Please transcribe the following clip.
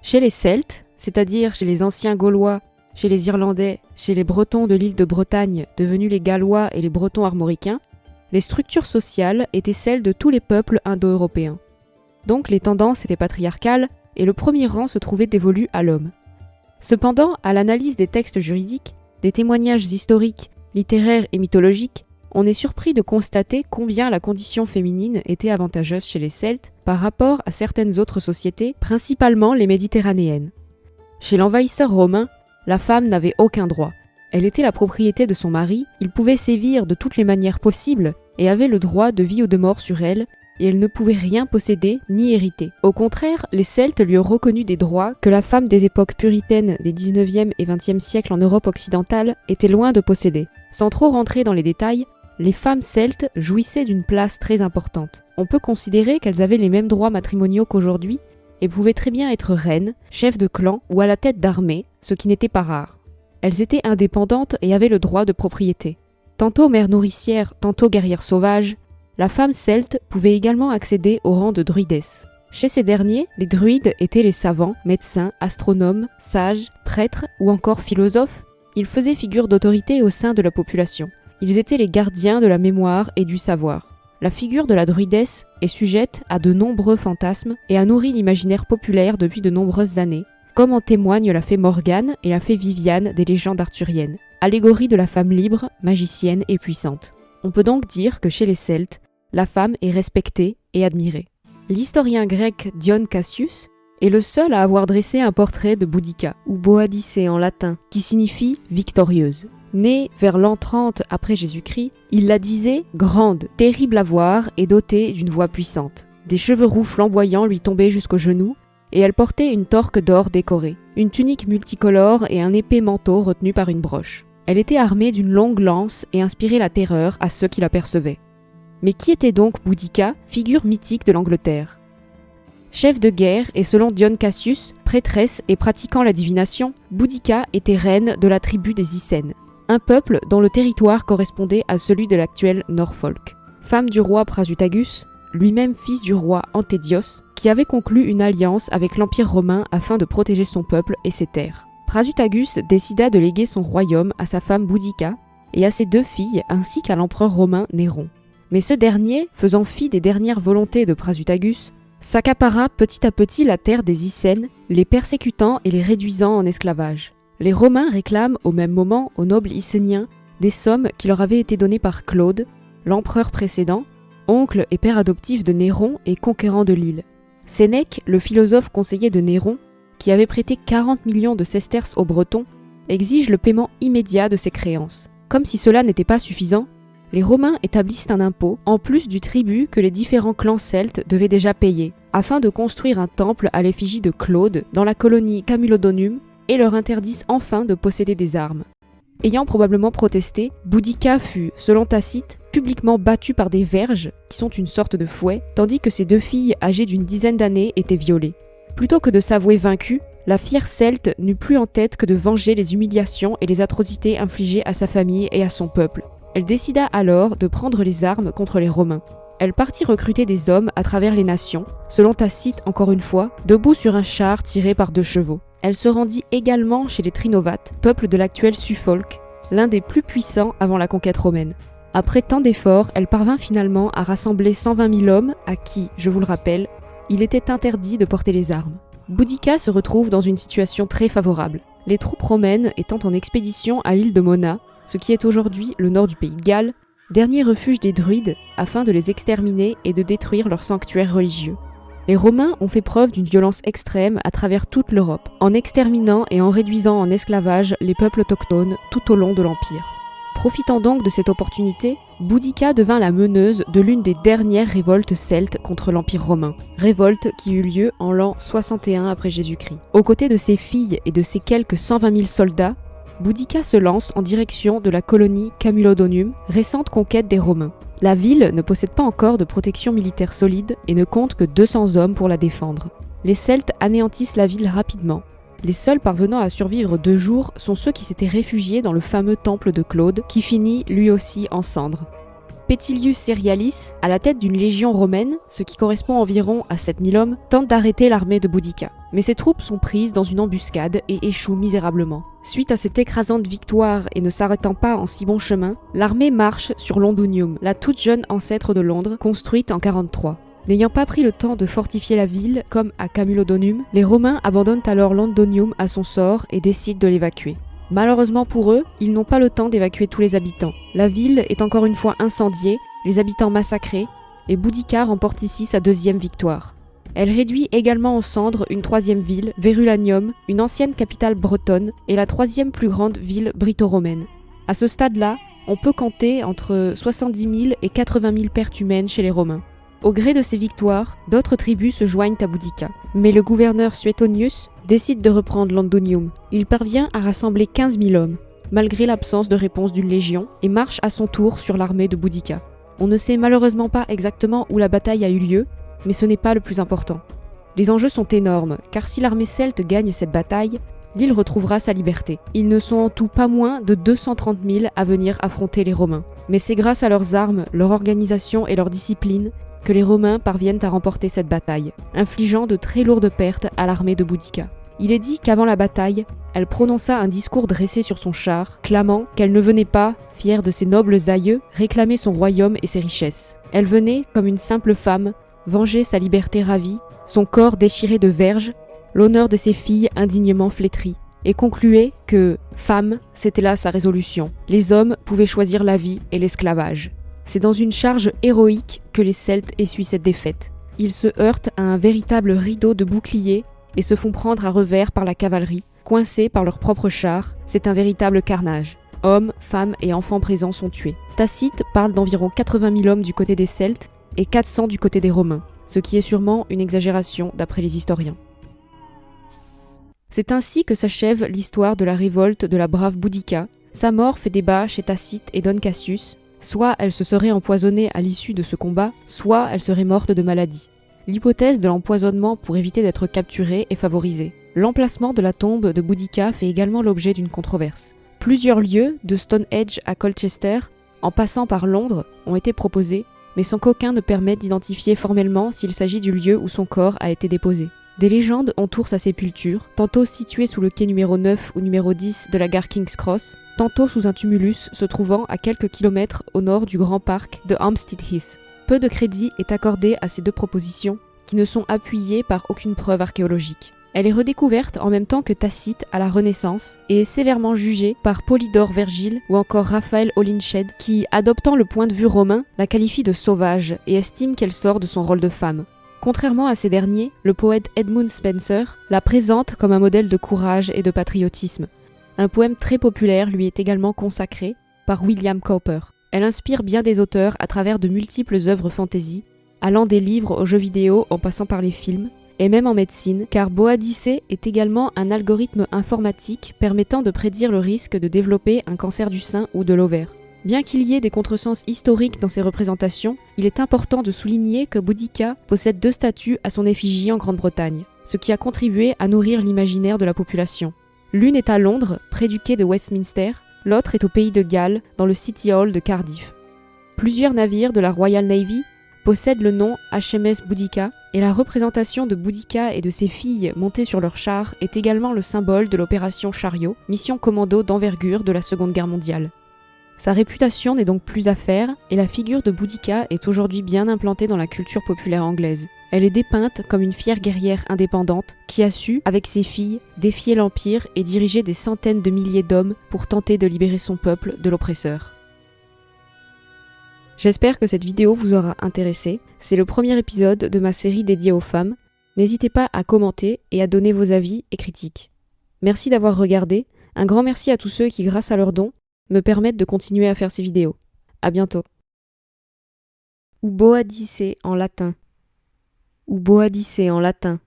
Chez les Celtes, c'est-à-dire chez les anciens Gaulois, chez les Irlandais, chez les Bretons de l'île de Bretagne, devenus les Gallois et les Bretons armoricains, les structures sociales étaient celles de tous les peuples indo-européens. Donc les tendances étaient patriarcales et le premier rang se trouvait dévolu à l'homme. Cependant, à l'analyse des textes juridiques, des témoignages historiques, littéraires et mythologiques, on est surpris de constater combien la condition féminine était avantageuse chez les Celtes par rapport à certaines autres sociétés, principalement les méditerranéennes. Chez l'envahisseur romain, la femme n'avait aucun droit. Elle était la propriété de son mari, il pouvait sévir de toutes les manières possibles et avait le droit de vie ou de mort sur elle, et elle ne pouvait rien posséder ni hériter. Au contraire, les Celtes lui ont reconnu des droits que la femme des époques puritaines des 19e et 20e siècles en Europe occidentale était loin de posséder. Sans trop rentrer dans les détails, les femmes celtes jouissaient d'une place très importante. On peut considérer qu'elles avaient les mêmes droits matrimoniaux qu'aujourd'hui et pouvaient très bien être reines, chefs de clan ou à la tête d'armée, ce qui n'était pas rare. Elles étaient indépendantes et avaient le droit de propriété. Tantôt mère nourricière, tantôt guerrière sauvage, la femme celte pouvait également accéder au rang de druidesse. Chez ces derniers, les druides étaient les savants, médecins, astronomes, sages, prêtres ou encore philosophes. Ils faisaient figure d'autorité au sein de la population. Ils étaient les gardiens de la mémoire et du savoir. La figure de la druidesse est sujette à de nombreux fantasmes et a nourri l'imaginaire populaire depuis de nombreuses années, comme en témoignent la fée Morgane et la fée Viviane des légendes arthuriennes, allégorie de la femme libre, magicienne et puissante. On peut donc dire que chez les Celtes, la femme est respectée et admirée. L'historien grec Dion Cassius est le seul à avoir dressé un portrait de Boudica, ou Boadicée en latin, qui signifie « victorieuse ». Née vers l'an 30 après Jésus-Christ, il la disait grande, terrible à voir et dotée d'une voix puissante. Des cheveux roux flamboyants lui tombaient jusqu'aux genoux et elle portait une torque d'or décorée, une tunique multicolore et un épais manteau retenu par une broche. Elle était armée d'une longue lance et inspirait la terreur à ceux qui l'apercevaient. Mais qui était donc Boudica, figure mythique de l'Angleterre ? Chef de guerre et selon Dion Cassius, prêtresse et pratiquant la divination, Boudica était reine de la tribu des Icènes, un peuple dont le territoire correspondait à celui de l'actuel Norfolk. Femme du roi Prasutagus, lui-même fils du roi Antédios, qui avait conclu une alliance avec l'Empire romain afin de protéger son peuple et ses terres. Prasutagus décida de léguer son royaume à sa femme Boudica et à ses 2 filles ainsi qu'à l'empereur romain Néron. Mais ce dernier, faisant fi des dernières volontés de Prasutagus, s'accapara petit à petit la terre des Icènes, les persécutant et les réduisant en esclavage. Les Romains réclament au même moment aux nobles icéniens des sommes qui leur avaient été données par Claude, l'empereur précédent, oncle et père adoptif de Néron et conquérant de l'île. Sénèque, le philosophe conseiller de Néron, qui avait prêté 40 millions de sesterces aux Bretons, exige le paiement immédiat de ses créances. Comme si cela n'était pas suffisant, les Romains établissent un impôt, en plus du tribut que les différents clans celtes devaient déjà payer, afin de construire un temple à l'effigie de Claude dans la colonie Camulodunum, et leur interdisent enfin de posséder des armes. Ayant probablement protesté, Boudica fut, selon Tacite, publiquement battue par des verges, qui sont une sorte de fouet, tandis que ses 2 filles âgées d'une dizaine d'années étaient violées. Plutôt que de s'avouer vaincue, la fière celte n'eut plus en tête que de venger les humiliations et les atrocités infligées à sa famille et à son peuple. Elle décida alors de prendre les armes contre les Romains. Elle partit recruter des hommes à travers les nations, selon Tacite encore une fois, debout sur un char tiré par 2 chevaux. Elle se rendit également chez les Trinovates, peuple de l'actuel Suffolk, l'un des plus puissants avant la conquête romaine. Après tant d'efforts, elle parvint finalement à rassembler 120 000 hommes à qui, je vous le rappelle, il était interdit de porter les armes. Boudica se retrouve dans une situation très favorable, les troupes romaines étant en expédition à l'île de Mona, ce qui est aujourd'hui le nord du pays de Galles, dernier refuge des druides, afin de les exterminer et de détruire leurs sanctuaires religieux. Les Romains ont fait preuve d'une violence extrême à travers toute l'Europe, en exterminant et en réduisant en esclavage les peuples autochtones tout au long de l'Empire. Profitant donc de cette opportunité, Boudica devint la meneuse de l'une des dernières révoltes celtes contre l'Empire romain, révolte qui eut lieu en l'an 61 après Jésus-Christ. Aux côtés de ses filles et de ses quelques 120 000 soldats, Boudica se lance en direction de la colonie Camulodunum, récente conquête des Romains. La ville ne possède pas encore de protection militaire solide et ne compte que 200 hommes pour la défendre. Les Celtes anéantissent la ville rapidement. Les seuls parvenant à survivre 2 jours sont ceux qui s'étaient réfugiés dans le fameux temple de Claude, qui finit lui aussi en cendres. Petilius Cerialis, à la tête d'une légion romaine, ce qui correspond environ à 7000 hommes, tente d'arrêter l'armée de Boudica. Mais ses troupes sont prises dans une embuscade et échouent misérablement. Suite à cette écrasante victoire et ne s'arrêtant pas en si bon chemin, l'armée marche sur Londonium, la toute jeune ancêtre de Londres, construite en 43. N'ayant pas pris le temps de fortifier la ville, comme à Camulodunum, les Romains abandonnent alors Londonium à son sort et décident de l'évacuer. Malheureusement pour eux, ils n'ont pas le temps d'évacuer tous les habitants. La ville est encore une fois incendiée, les habitants massacrés, et Boudica remporte ici sa deuxième victoire. Elle réduit également en cendres une troisième ville, Verulamium, une ancienne capitale bretonne et la troisième plus grande ville brito-romaine. À ce stade-là, on peut compter entre 70 000 et 80 000 pertes humaines chez les Romains. Au gré de ces victoires, d'autres tribus se joignent à Boudica. Mais le gouverneur Suetonius décide de reprendre Londonium. Il parvient à rassembler 15 000 hommes, malgré l'absence de réponse d'une légion, et marche à son tour sur l'armée de Boudica. On ne sait malheureusement pas exactement où la bataille a eu lieu, mais ce n'est pas le plus important. Les enjeux sont énormes, car si l'armée celte gagne cette bataille, l'île retrouvera sa liberté. Ils ne sont en tout pas moins de 230 000 à venir affronter les Romains. Mais c'est grâce à leurs armes, leur organisation et leur discipline que les Romains parviennent à remporter cette bataille, infligeant de très lourdes pertes à l'armée de Boudica. Il est dit qu'avant la bataille, elle prononça un discours dressé sur son char, clamant qu'elle ne venait pas, fière de ses nobles aïeux, réclamer son royaume et ses richesses. Elle venait, comme une simple femme, venger sa liberté ravie, son corps déchiré de verges, l'honneur de ses filles indignement flétri, et concluait que, femme, c'était là sa résolution. Les hommes pouvaient choisir la vie et l'esclavage. C'est dans une charge héroïque que les Celtes essuient cette défaite. Ils se heurtent à un véritable rideau de boucliers et se font prendre à revers par la cavalerie, coincés par leurs propres chars. C'est un véritable carnage. Hommes, femmes et enfants présents sont tués. Tacite parle d'environ 80 000 hommes du côté des Celtes et 400 du côté des Romains, ce qui est sûrement une exagération d'après les historiens. C'est ainsi que s'achève l'histoire de la révolte de la brave Boudica. Sa mort fait débat chez Tacite et Don Cassius. Soit elle se serait empoisonnée à l'issue de ce combat, soit elle serait morte de maladie. L'hypothèse de l'empoisonnement pour éviter d'être capturée est favorisée. L'emplacement de la tombe de Boudica fait également l'objet d'une controverse. Plusieurs lieux, de Stonehenge à Colchester, en passant par Londres, ont été proposés, mais sans qu'aucun ne permette d'identifier formellement s'il s'agit du lieu où son corps a été déposé. Des légendes entourent sa sépulture, tantôt située sous le quai numéro 9 ou numéro 10 de la gare King's Cross, tantôt sous un tumulus se trouvant à quelques kilomètres au nord du grand parc de Hampstead Heath. Peu de crédit est accordé à ces deux propositions, qui ne sont appuyées par aucune preuve archéologique. Elle est redécouverte en même temps que Tacite à la Renaissance et est sévèrement jugée par Polydore Vergile ou encore Raphaël Holinshed qui, adoptant le point de vue romain, la qualifie de sauvage et estime qu'elle sort de son rôle de femme. Contrairement à ces derniers, le poète Edmund Spenser la présente comme un modèle de courage et de patriotisme. Un poème très populaire lui est également consacré par William Cowper. Elle inspire bien des auteurs à travers de multiples œuvres fantasy, allant des livres aux jeux vidéo en passant par les films, et même en médecine, car Boadicée est également un algorithme informatique permettant de prédire le risque de développer un cancer du sein ou de l'ovaire. Bien qu'il y ait des contresens historiques dans ces représentations, il est important de souligner que Boudica possède 2 statues à son effigie en Grande-Bretagne, ce qui a contribué à nourrir l'imaginaire de la population. L'une est à Londres, près du quai de Westminster, l'autre est au pays de Galles, dans le City Hall de Cardiff. Plusieurs navires de la Royal Navy possèdent le nom HMS Boudica, et la représentation de Boudica et de ses filles montées sur leur char est également le symbole de l'opération Chariot, mission commando d'envergure de la Seconde Guerre mondiale. Sa réputation n'est donc plus à faire, et la figure de Boudica est aujourd'hui bien implantée dans la culture populaire anglaise. Elle est dépeinte comme une fière guerrière indépendante qui a su, avec ses filles, défier l'Empire et diriger des centaines de milliers d'hommes pour tenter de libérer son peuple de l'oppresseur. J'espère que cette vidéo vous aura intéressé. C'est le premier épisode de ma série dédiée aux femmes. N'hésitez pas à commenter et à donner vos avis et critiques. Merci d'avoir regardé. Un grand merci à tous ceux qui, grâce à leurs dons, me permettent de continuer à faire ces vidéos. À bientôt. Ou Boadicée en latin. Ou Boadicée en latin.